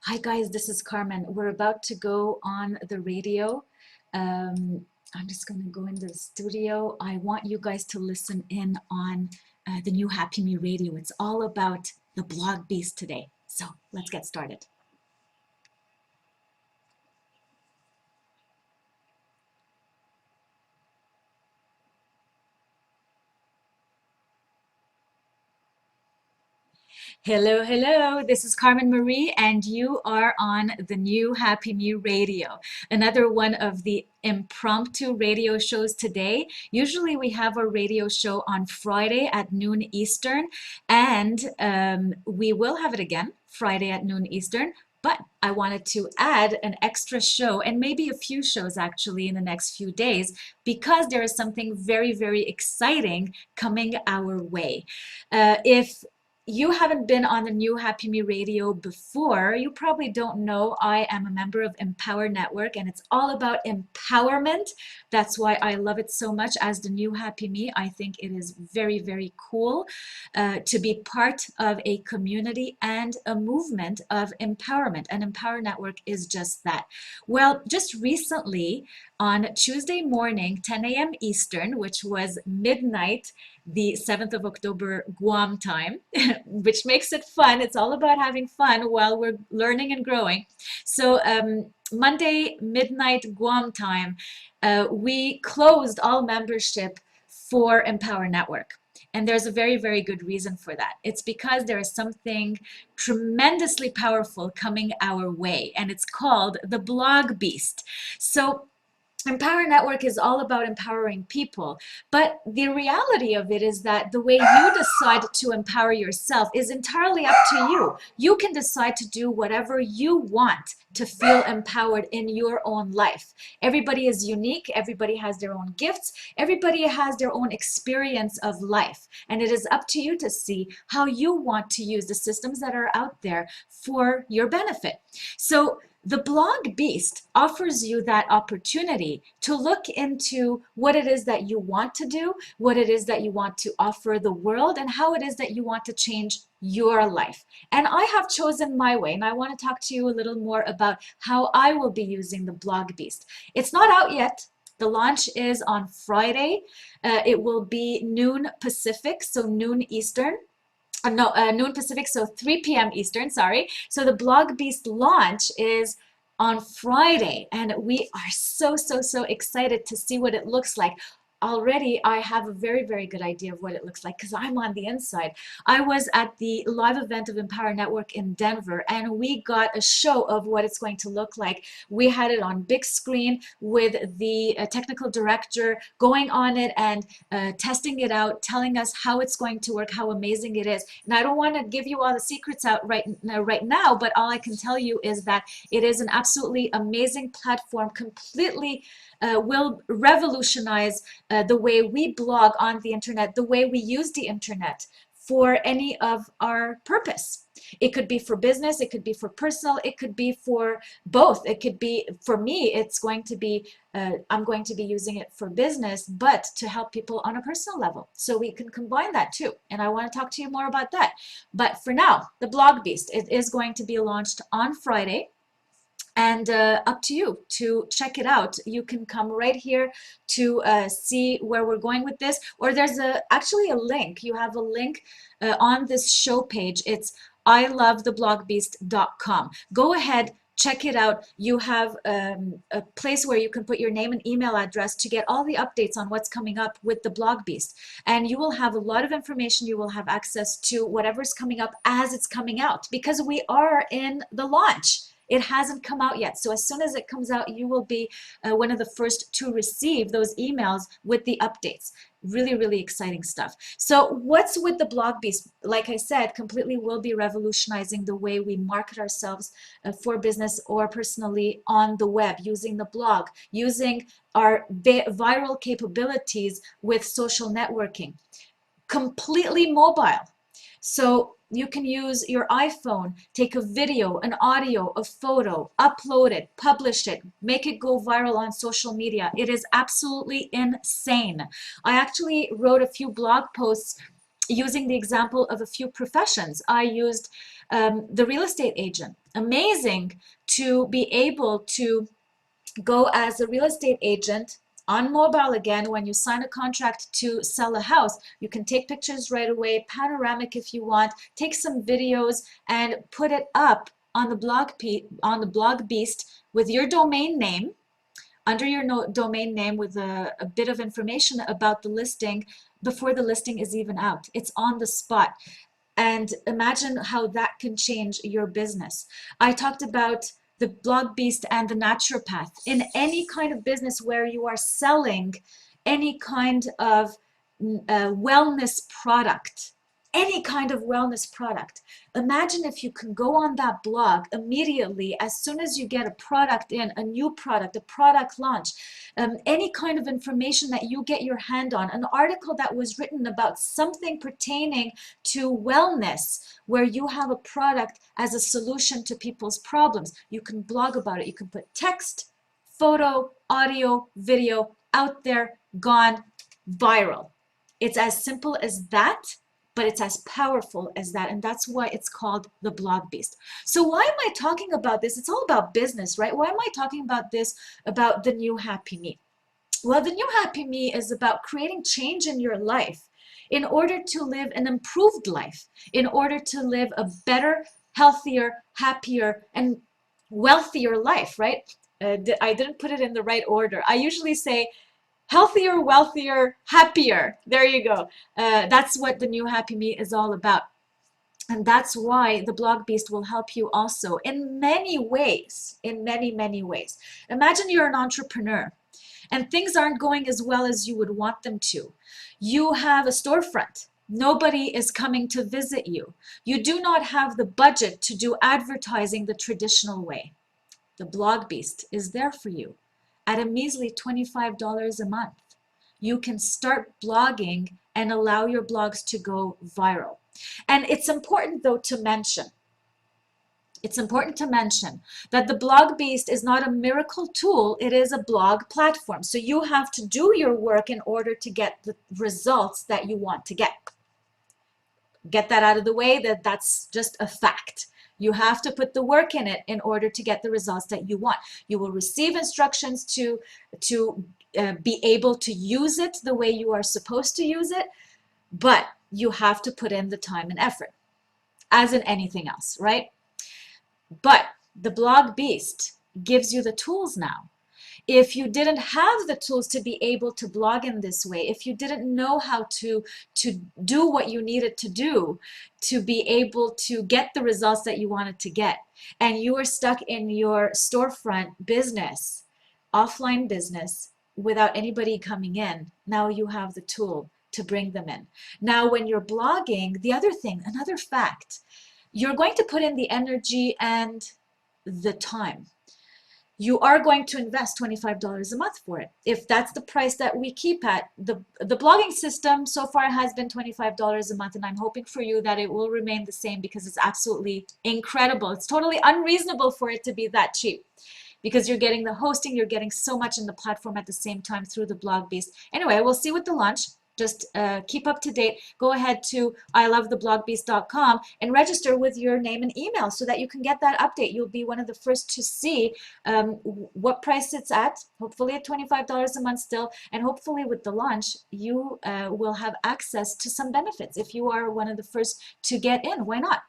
Hi guys, this is Carmen. We're about to go on the radio. I'm just going to go into the studio. I want you guys to listen in on the new Happy Me Radio. It's all about the blog beast today. So let's get started. Hello, hello. This is Carmen Marie, and you are on the new Happy Me Radio, another one of the impromptu radio shows today. Usually, we have a radio show on Friday at noon Eastern, and we will have it again Friday at noon Eastern. But I wanted to add an extra show and maybe a few shows actually in the next few days because there is something very, very exciting coming our way. If you haven't been on the new Happy Me Radio before, you probably don't know I am a member of Empower Network and it's all about empowerment. That's why I love it so much as the new Happy Me. I think it is very, very cool to be part of a community and a movement of empowerment. And Empower Network is just that. Well, just recently on Tuesday morning, 10 a.m. Eastern, which was midnight, the 7th of October Guam time, which makes it fun. It's all about having fun while we're learning and growing. So Monday midnight Guam time, we closed all membership for Empower Network. And there's a very, very good reason for that. It's because there is something tremendously powerful coming our way, and it's called the Blog Beast. So Empower Network is all about empowering people, but the reality of it is that the way you decide to empower yourself is entirely up to you. You can decide to do whatever you want to feel empowered in your own life. Everybody is unique, everybody has their own gifts, everybody has their own experience of life, and it is up to you to see how you want to use the systems that are out there for your benefit. So the Blog Beast offers you that opportunity to look into what it is that you want to do, what it is that you want to offer the world, and how it is that you want to change your life. And I have chosen my way, and I want to talk to you a little more about how I will be using the Blog Beast. It's not out yet. The launch is on Friday. It will be noon Pacific, so noon Eastern. Noon Pacific, so 3 p.m. Eastern, sorry. So the Blog Beast launch is on Friday, and we are so, so, so excited to see what it looks like. Already, I have a very, very good idea of what it looks like because I'm on the inside. I was at the live event of Empower Network in Denver, and we got a show of what it's going to look like. We had it on big screen with the technical director going on it and testing it out, telling us how it's going to work, how amazing it is. And I don't want to give you all the secrets out right now, but all I can tell you is that it is an absolutely amazing platform, completely will revolutionize the way we blog on the internet, the way we use the internet for any of our purpose. It could be for business, it could be for personal, it could be for both. It could be, for me, it's going to be, I'm going to be using it for business, but to help people on a personal level. So we can combine that too. And I want to talk to you more about that. But for now, the Blog Beast, it is going to be launched on Friday. And up to you to check it out. You can come right here to see where we're going with this, or there's actually a link. You have a link on this show page. It's ilovetheblogbeast.com. Go ahead, check it out. You have a place where you can put your name and email address to get all the updates on what's coming up with the Blog Beast. And you will have a lot of information. You will have access to whatever's coming up as it's coming out, because we are in the launch. It hasn't come out yet. So as soon as it comes out, you will be one of the first to receive those emails with the updates. Really, really exciting stuff. So what's with the Blog Beast? Like I said, completely will be revolutionizing the way we market ourselves for business or personally on the web, using the blog, using our viral capabilities with social networking. Completely mobile. So you can use your iPhone, take a video, an audio, a photo, upload it, publish it, make it go viral on social media. It is absolutely insane. I actually wrote a few blog posts using the example of a few professions. I used the real estate agent. Amazing to be able to go as a real estate agent on mobile again. When you sign a contract to sell a house, you can take pictures right away, panoramic if you want, take some videos and put it up on the blog beast with your domain name, under your domain name, with a bit of information about the listing before the listing is even out. It's on the spot. And imagine how that can change your business. I talked about the blog beast and the naturopath. In any kind of business where you are selling any kind of wellness product, imagine if you can go on that blog immediately as soon as you get a product in, a new product, a product launch, any kind of information that you get your hand on, an article that was written about something pertaining to wellness, where you have a product as a solution to people's problems. You can blog about it. You can put text, photo, audio, video out there, gone viral. It's as simple as that, but it's as powerful as that. And that's why it's called the blog beast. So why am I talking about this? It's all about business, right? Why am I talking about this, about the new Happy Me? Well, the new Happy Me is about creating change in your life in order to live an improved life, in order to live a better, healthier, happier, and wealthier life, right? I didn't put it in the right order. I usually say healthier, wealthier, happier. There you go. That's what the new Happy Me is all about. And that's why the blog beast will help you also in many ways, in many, many ways. Imagine you're an entrepreneur and things aren't going as well as you would want them to. You have a storefront. Nobody is coming to visit you. You do not have the budget to do advertising the traditional way. The blog beast is there for you. At a measly $25 a month, you can start blogging and allow your blogs to go viral. And it's important though to mention, that the blog beast is not a miracle tool, it is a blog platform. So you have to do your work in order to get the results that you want to get. Get that out of the way, that's just a fact. You have to put the work in it in order to get the results that you want. You will receive instructions to be able to use it the way you are supposed to use it, but you have to put in the time and effort, as in anything else, right? But the blog beast gives you the tools now. If you didn't have the tools to be able to blog in this way, if you didn't know how to do what you needed to do to be able to get the results that you wanted to get, and you were stuck in your storefront business, offline business, without anybody coming in, now you have the tool to bring them in. Now, when you're blogging, the other thing, another fact, you're going to put in the energy and the time. You are going to invest $25 a month for it. If that's the price that we keep at, the blogging system so far has been $25 a month, and I'm hoping for you that it will remain the same because it's absolutely incredible. It's totally unreasonable for it to be that cheap because you're getting the hosting, you're getting so much in the platform at the same time through the blog beast. Anyway, we'll see with the launch. Just keep up to date. Go ahead to ilovetheblogbeast.com and register with your name and email so that you can get that update. You'll be one of the first to see what price it's at, hopefully at $25 a month still, and hopefully with the launch, you will have access to some benefits. If you are one of the first to get in, why not?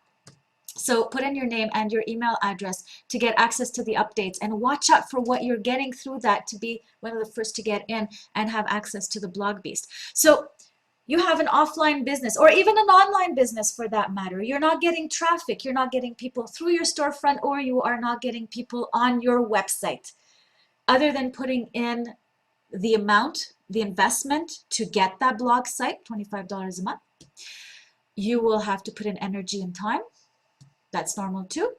So put in your name and your email address to get access to the updates, and watch out for what you're getting through that to be one of the first to get in and have access to the blog beast. So you have an offline business or even an online business for that matter. You're not getting traffic, you're not getting people through your storefront, or you are not getting people on your website. Other than putting in the amount, the investment to get that blog site, $25 a month, you will have to put in energy and time. That's normal too.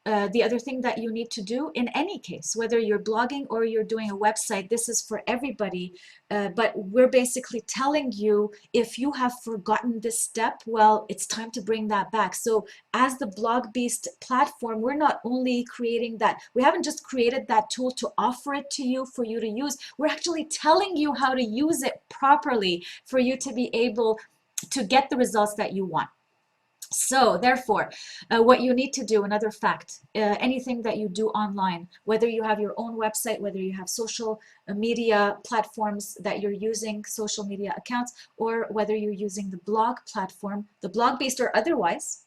The other thing that you need to do in any case, whether you're blogging or you're doing a website, this is for everybody, but we're basically telling you if you have forgotten this step, well, it's time to bring that back. So as the Blog Beast platform, we're not only creating that, we haven't just created that tool to offer it to you for you to use, we're actually telling you how to use it properly for you to be able to get the results that you want. So therefore, what you need to do, another fact, anything that you do online, whether you have your own website, whether you have social media platforms that you're using, social media accounts, or whether you're using the blog platform, the blog-based or otherwise,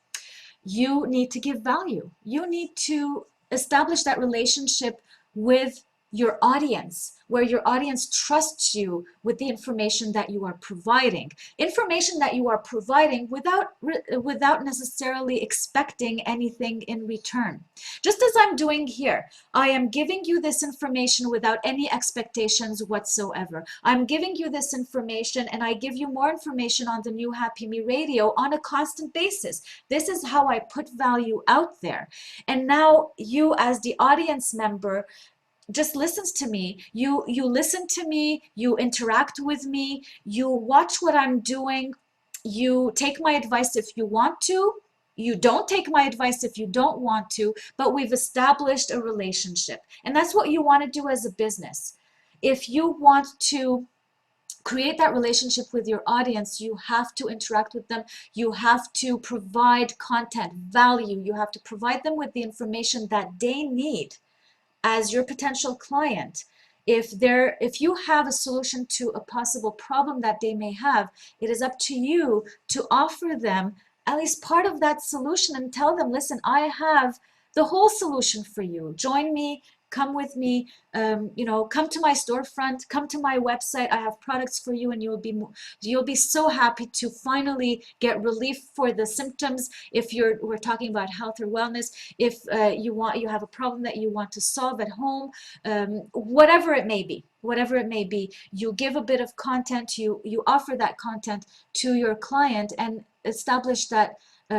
you need to give value. You need to establish that relationship with your audience, where your audience trusts you with the information that you are providing. Information that you are providing without necessarily expecting anything in return. Just as I'm doing here, I am giving you this information without any expectations whatsoever. I'm giving you this information, and I give you more information on the New Happy Me Radio on a constant basis. This is how I put value out there. And now you, as the audience member, just listens to me. You listen to me, you interact with me, you watch what I'm doing, you take my advice if you want to, you don't take my advice if you don't want to, but we've established a relationship. And that's what you want to do as a business. If you want to create that relationship with your audience, you have to interact with them. You have to provide content, value. You have to provide them with the information that they need as your potential client. If you have a solution to a possible problem that they may have, it is up to you to offer them at least part of that solution and tell them, listen, I have the whole solution for you. Join me, come with me, come to my storefront, come to my website. I have products for you, and you'll be so happy to finally get relief for the symptoms. If we're talking about health or wellness, if you have a problem that you want to solve at home, whatever it may be, you give a bit of content, you offer that content to your client and establish that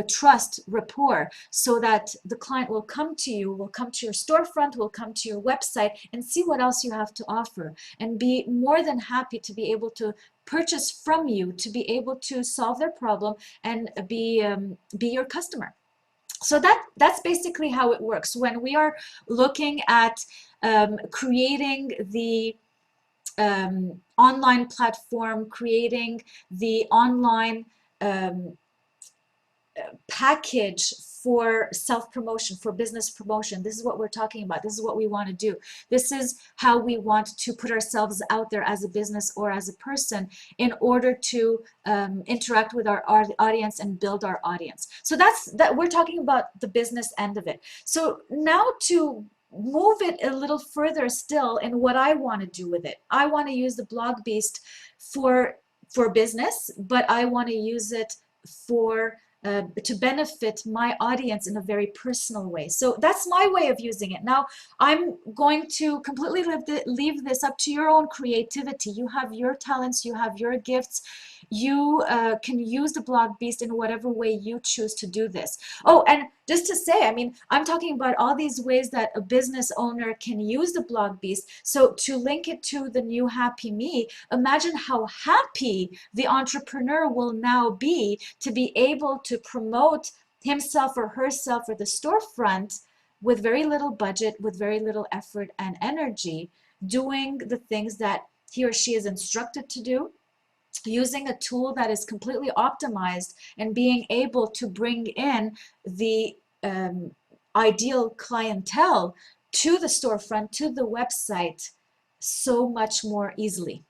trust, rapport, so that the client will come to you, will come to your storefront, will come to your website and see what else you have to offer, and be more than happy to be able to purchase from you, to be able to solve their problem and be your customer. So that's basically how it works. When we are looking at creating the online platform, creating the online package for self-promotion, for business promotion. This is what we're talking about. This is what we want to do. This is how we want to put ourselves out there as a business or as a person in order to interact with our audience and build our audience. So that we're talking about the business end of it. So now to move it a little further still in what I want to do with it. I want to use the blog beast for business, but I want to use it for to benefit my audience in a very personal way. So that's my way of using it. Now, I'm going to completely leave this up to your own creativity. You have your talents, you have your gifts. You can use the blog beast in whatever way you choose to do this. Oh, and just to say, I mean, I'm talking about all these ways that a business owner can use the blog beast. So to link it to the new Happy Me, imagine how happy the entrepreneur will now be to be able to promote himself or herself or the storefront with very little budget, with very little effort and energy, doing the things that he or she is instructed to do, using a tool that is completely optimized, and being able to bring in the ideal clientele to the storefront, to the website, so much more easily.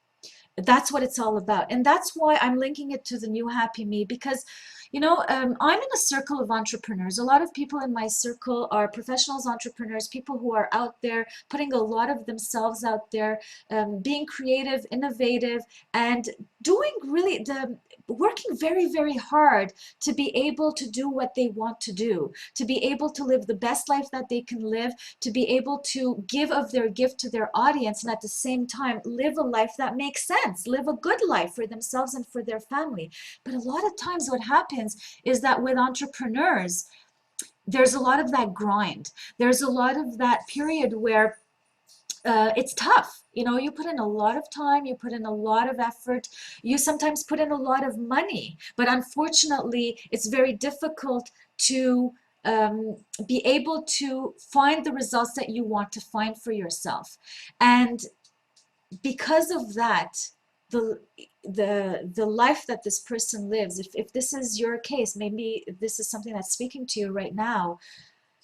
That's what it's all about. And that's why I'm linking it to the new Happy Me, because I'm in a circle of entrepreneurs. A lot of people in my circle are professionals, entrepreneurs, people who are out there putting a lot of themselves out there, being creative, innovative, and doing really working very, very hard to be able to do what they want to do, to be able to live the best life that they can live, to be able to give of their gift to their audience, and at the same time live a life that makes sense, live a good life for themselves and for their family. But a lot of times what happens is that with entrepreneurs, there's a lot of that grind. There's a lot of that period where it's tough. You put in a lot of time, you put in a lot of effort, you sometimes put in a lot of money, but unfortunately, it's very difficult to be able to find the results that you want to find for yourself. And because of that, the life that this person lives, if this is your case, maybe this is something that's speaking to you right now.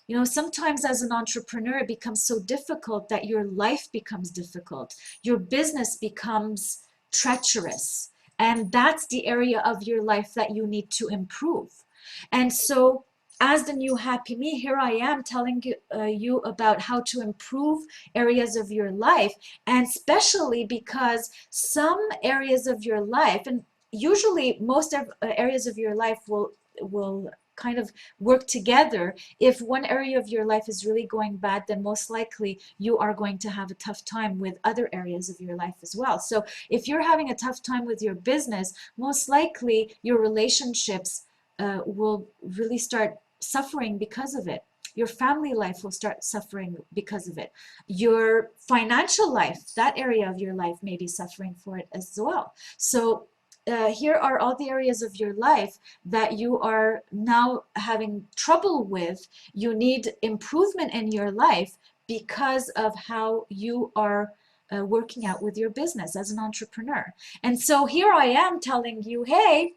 You know, sometimes as an entrepreneur, it becomes so difficult that your life becomes difficult. Your business becomes treacherous. And that's the area of your life that you need to improve. And so, as the new Happy Me, here I am telling you about how to improve areas of your life. And especially because some areas of your life, and usually most of, areas of your life will kind of work together. If one area of your life is really going bad, then most likely you are going to have a tough time with other areas of your life as well. So if you're having a tough time with your business, most likely your relationships will really start suffering because of it. Your family life will start suffering because of it. Your financial life, that area of your life may be suffering for it as well. So here are all the areas of your life that you are now having trouble with. You need improvement in your life because of how you are working out with your business as an entrepreneur. And so here I am telling you, hey,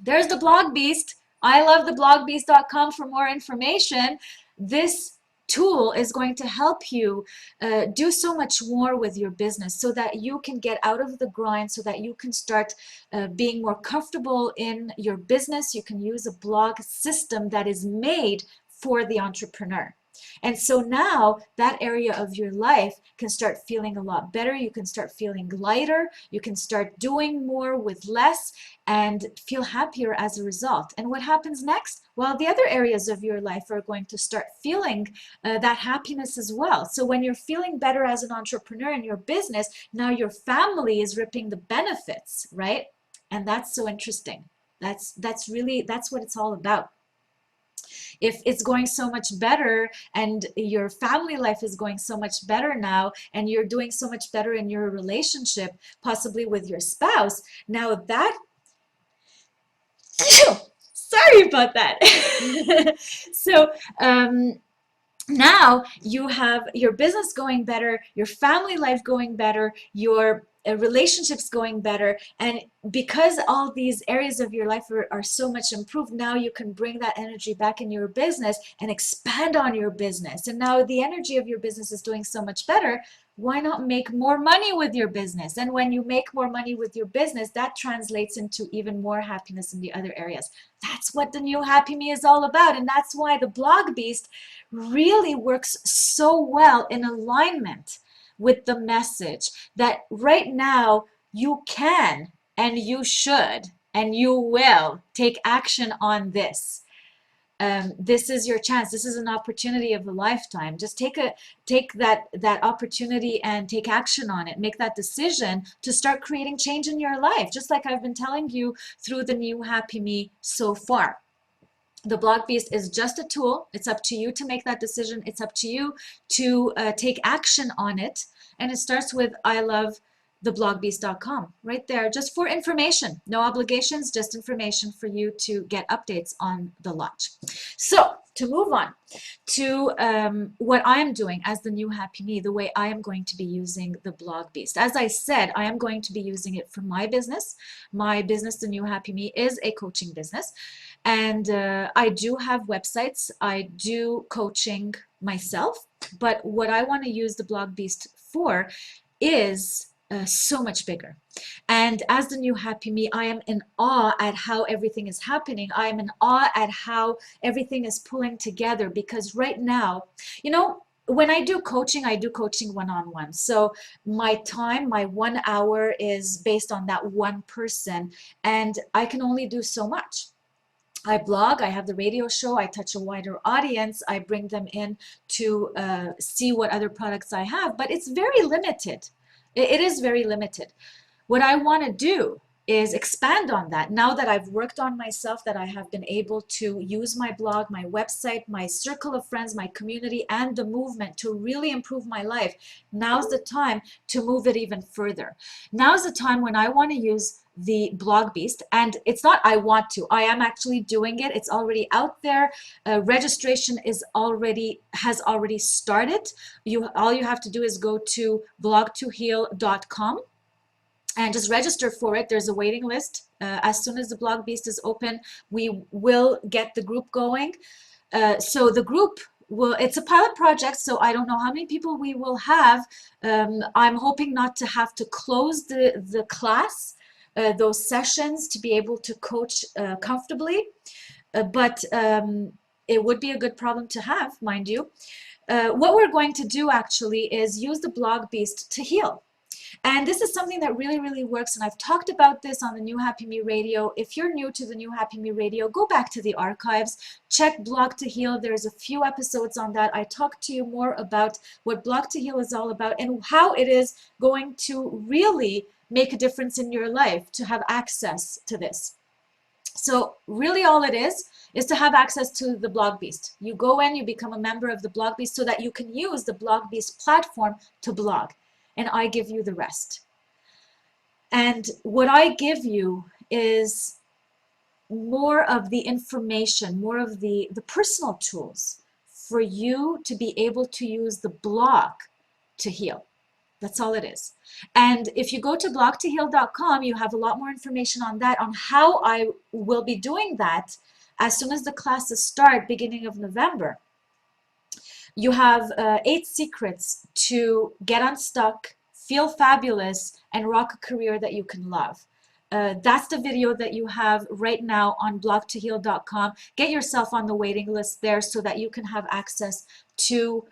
there's the blog beast. I love theblogbeast.com for more information. This tool is going to help you do so much more with your business so that you can get out of the grind, so that you can start being more comfortable in your business. You can use a blog system that is made for the entrepreneur. And so now that area of your life can start feeling a lot better. You can start feeling lighter. You can start doing more with less and feel happier as a result. And what happens next? Well, the other areas of your life are going to start feeling that happiness as well. So when you're feeling better as an entrepreneur in your business, now your family is reaping the benefits, right? And that's so interesting. That's what it's all about. If it's going so much better and your family life is going so much better now, and you're doing so much better in your relationship, possibly with your spouse, now that sorry about that. So now you have your business going better, your family life going better, your relationships going better, and because all these areas of your life are so much improved, now you can bring that energy back in your business and expand on your business. And now the energy of your business is doing so much better. Why not make more money with your business? And when you make more money with your business, that translates into even more happiness in the other areas. That's what the New Happy Me is all about. And that's why the Blog Beast really works so well in alignment with the message that right now you can and you should and you will take action on this. This is your chance. This is an opportunity of a lifetime. Just take that opportunity and take action on it. Make that decision to start creating change in your life, just like I've been telling you through the New Happy Me so far. The Blog Beast is just a tool. It's up to you to make that decision. It's up to you to take action on it. And it starts with I love theblogbeast.com right there, just for information. No obligations, just information for you to get updates on the launch. So to move on to what I am doing as the New Happy Me, the way I am going to be using the Blog Beast. As I said, I am going to be using it for my business. My business, the New Happy Me, is a coaching business. And I do have websites. I do coaching myself. But what I want to use the Blog Beast for is so much bigger. And as the New Happy Me, I am in awe at how everything is happening. I am in awe at how everything is pulling together, because right now, you know, when I do coaching one-on-one. So my time, my 1 hour is based on that one person, and I can only do so much. I blog, I have the radio show, I touch a wider audience, I bring them in to see what other products I have, but it's very limited. It is very limited. What I want to do is expand on that. Now that I've worked on myself, that I have been able to use my blog, my website, my circle of friends, my community, and the movement to really improve my life, now's the time to move it even further. Now's the time when I want to use the Blog Beast, and it's not I want to, I am actually doing it. It's already out there. Registration has already started. All you have to do is go to blogtoheal.com, and just register for it. There's a waiting list. As soon as the Blog Beast is open, we will get the group going. So the group will, it's a pilot project, so I don't know how many people we will have. I'm hoping not to have to close the class, those sessions, to be able to coach comfortably. But it would be a good problem to have, mind you. What we're going to do actually is use the Blog Beast to heal. And this is something that really, really works. And I've talked about this on the New Happy Me Radio. If you're new to the New Happy Me Radio, go back to the archives, check Blog to Heal. There's a few episodes on that. I talked to you more about what Blog to Heal is all about and how it is going to really make a difference in your life to have access to this. So really all it is to have access to the Blog Beast. You go in, you become a member of the Blog Beast so that you can use the Blog Beast platform to blog. And I give you the rest. And what I give you is more of the information, more of the personal tools for you to be able to use the blog to heal. That's all it is. And if you go to blogtoheal.com, you have a lot more information on that, on how I will be doing that as soon as the classes start, beginning of November. You have 8 secrets to get unstuck, feel fabulous, and rock a career that you can love. That's the video that you have right now on blogtoheal.com. Get yourself on the waiting list there so that you can have access to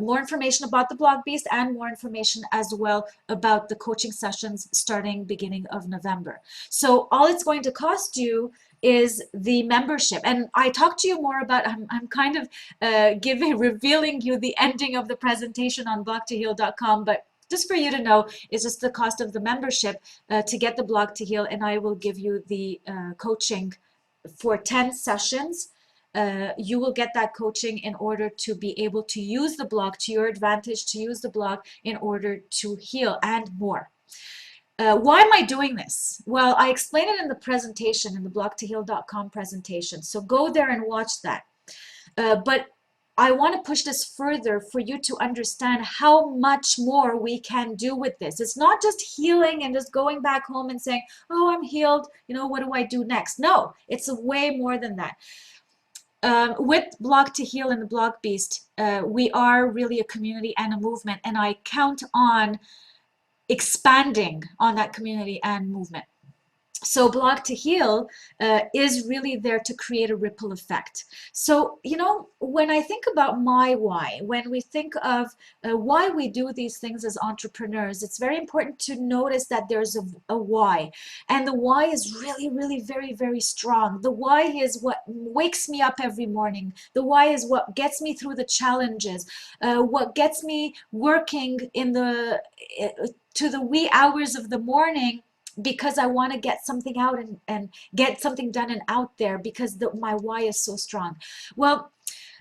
more information about the Blog Beast and more information as well about the coaching sessions starting beginning of November. So all it's going to cost you is the membership. And I talked to you more about, I'm kind of revealing you the ending of the presentation on blogtoheal.com, but just for you to know, it's just the cost of the membership to get the Blog to Heal, and I will give you the coaching for 10 sessions. You will get that coaching in order to be able to use the blog to your advantage, to use the blog in order to heal and more. Why am I doing this? Well, I explained it in the presentation, in the blogtoheal.com presentation. So go there and watch that. But I want to push this further for you to understand how much more we can do with this. It's not just healing and just going back home and saying, oh, I'm healed. You know, what do I do next? No, it's way more than that. With Blog to Heal and the Blog Beast, we are really a community and a movement, and I count on expanding on that community and movement. So Blog to Heal is really there to create a ripple effect. So, you know, when I think about my why, when we think of why we do these things as entrepreneurs, it's very important to notice that there's a why. And the why is really, really very, very strong. The why is what wakes me up every morning. The why is what gets me through the challenges, what gets me working in to the wee hours of the morning, because I want to get something out and get something done and out there, because my why is so strong. Well,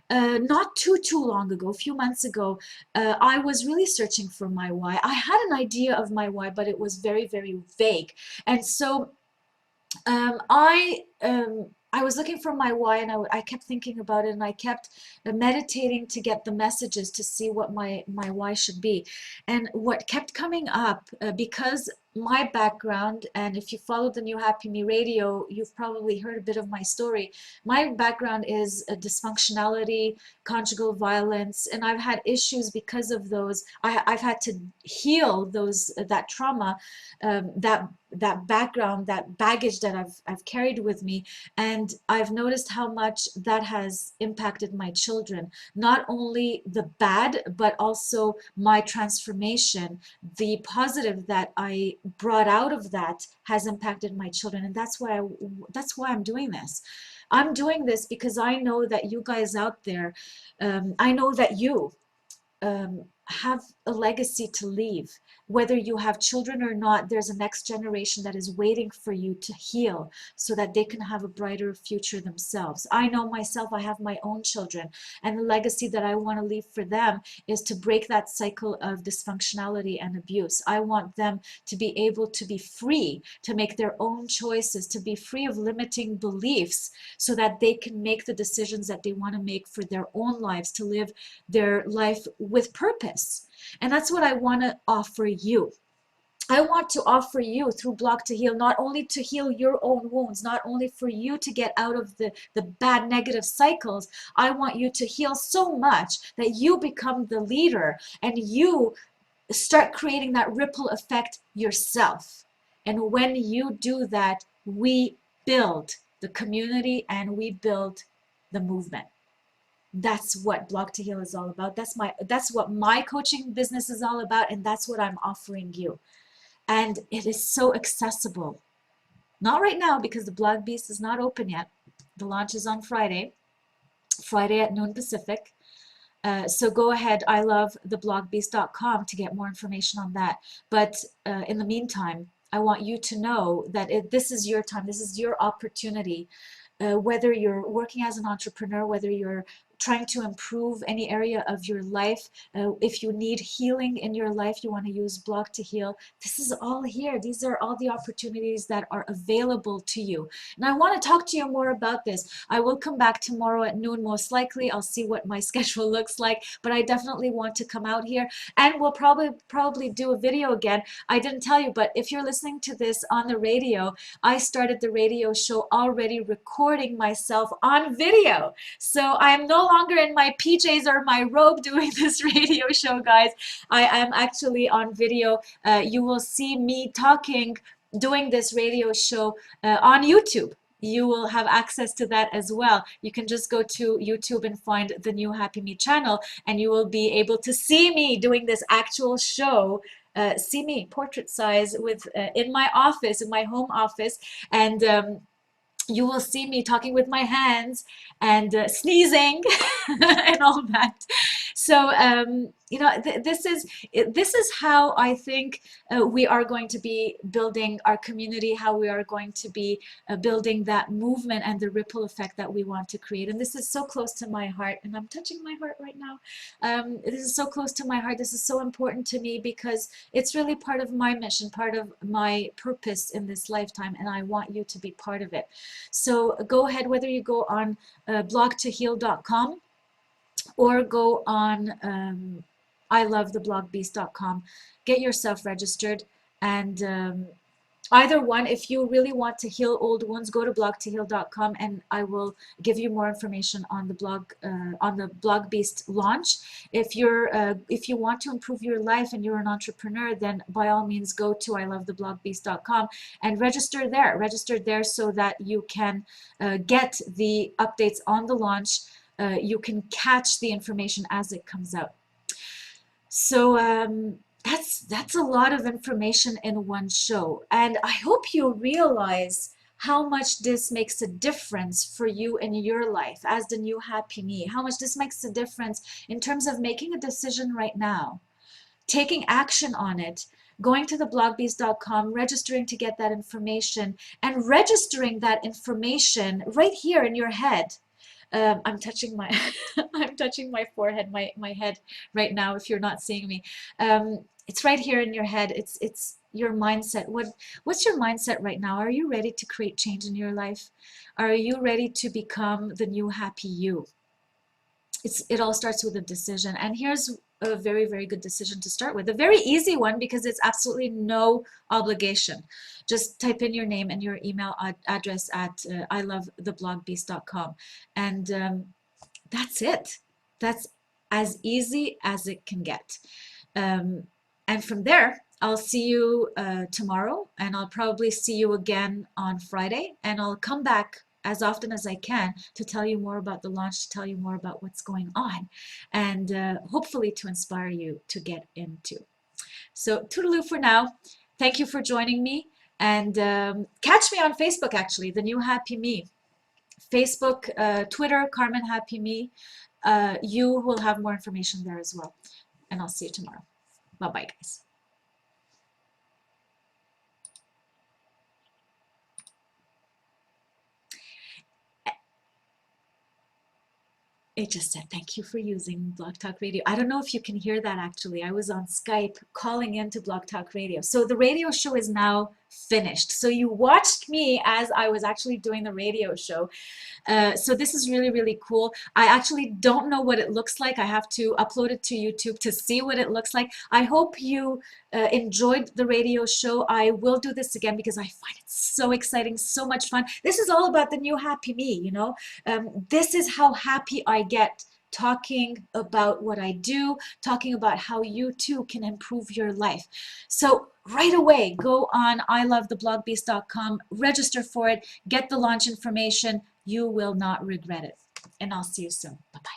not too long ago, a few months ago, I was really searching for my why. I had an idea of my why, but it was very, very vague. And so I was looking for my why, and I kept thinking about it, and I kept meditating to get the messages to see what my why should be. And what kept coming up, because my background, and if you follow the New Happy Me Radio, you've probably heard a bit of my story. My background is dysfunctionality, conjugal violence, and I've had issues because of those. I've had to heal that trauma, that background, that baggage that I've carried with me, and I've noticed how much that has impacted my children. Not only the bad, but also my transformation, the positive that I brought out of that has impacted my children, and that's why I'm doing this. I'm doing this because I know that you guys out there, I know that you have a legacy to leave. Whether you have children or not, there's a next generation that is waiting for you to heal so that they can have a brighter future themselves. I know myself, I have my own children, and the legacy that I want to leave for them is to break that cycle of dysfunctionality and abuse. I want them to be able to be free to make their own choices, to be free of limiting beliefs, so that they can make the decisions that they want to make for their own lives, to live their life with purpose. And that's what I want to offer you. I want to offer you through Block to Heal, not only to heal your own wounds, not only for you to get out of the bad negative cycles. I want you to heal so much that you become the leader and you start creating that ripple effect yourself. And when you do that, we build the community and we build the movement. That's what Block to Heal is all about. That's what my coaching business is all about, and that's what I'm offering you. And it is so accessible. Not right now because the Blog Beast is not open yet. The launch is on Friday at noon Pacific. So go ahead, ilovetheblogbeast.com to get more information on that. But in the meantime, I want you to know that this is your time, this is your opportunity. Whether you're working as an entrepreneur, whether you're trying to improve any area of your life, if you need healing in your life, you want to use Block to Heal, this is all here. These are all the opportunities that are available to you. And I want to talk to you more about this. I will come back tomorrow at noon, most likely. I'll see what my schedule looks like, but I definitely want to come out here, and we'll probably do a video again. I didn't tell you, but if you're listening to this on the radio, I started the radio show already recording myself on video. So I am no longer in my PJs or my robe doing this radio show, guys. I am actually on video. You will see me talking, doing this radio show on YouTube. You will have access to that as well. You can just go to YouTube and find the New Happy Me channel, and you will be able to see me doing this actual show. See me portrait size with in my office, in my home office, and you will see me talking with my hands and sneezing and all that. So you know, this is how I think we are going to be building our community, how we are going to be building that movement and the ripple effect that we want to create. And this is so close to my heart, and I'm touching my heart right now. This is so close to my heart. This is so important to me because it's really part of my mission, part of my purpose in this lifetime, and I want you to be part of it. So go ahead, whether you go on blogtoheal.com or go on ilovetheblogbeast.com, get yourself registered, and either one, if you really want to heal old wounds, go to blogtoheal.com and I will give you more information on the Blog Beast launch. If you want to improve your life and you're an entrepreneur, then by all means go to ilovetheblogbeast.com and register there. Register there so that you can get the updates on the launch. You can catch the information as it comes out. So that's a lot of information in one show, and I hope you realize how much this makes a difference for you in your life as the new happy me, how much this makes a difference in terms of making a decision right now, taking action on it, going to theblogbeast.com, registering to get that information, and registering that information right here in your head. I'm touching my I'm touching my forehead, my head right now, if you're not seeing me. It's right here in your head. It's your mindset. What's your mindset right now? Are you ready to create change in your life? Are you ready to become the new happy you? It all starts with a decision, and here's a very, very good decision to start with. A very easy one because it's absolutely no obligation. Just type in your name and your email address at ilovetheblogbeast.com, and that's it. That's as easy as it can get. And from there, I'll see you tomorrow, and I'll probably see you again on Friday, and I'll come back as often as I can to tell you more about the launch, to tell you more about what's going on, and hopefully to inspire you to get into. So toodaloo for now. Thank you for joining me, and catch me on Facebook, actually, The New Happy Me. Facebook, Twitter, Carmen Happy Me. You will have more information there as well. And I'll see you tomorrow. Bye-bye, guys. It just said, thank you for using Blog Talk Radio. I don't know if you can hear that, actually. I was on Skype calling into Blog Talk Radio. So the radio show is now finished. So you watched me as I was actually doing the radio show. So this is really, really cool. I actually don't know what it looks like. I have to upload it to YouTube to see what it looks like. I hope you enjoyed the radio show. I will do this again because I find it so exciting, so much fun. This is all about the new happy me, you know. This is how happy I get talking about what I do, talking about how you too can improve your life. So right away, go on ilovetheblogbeast.com, register for it, get the launch information. You will not regret it. And I'll see you soon. Bye-bye.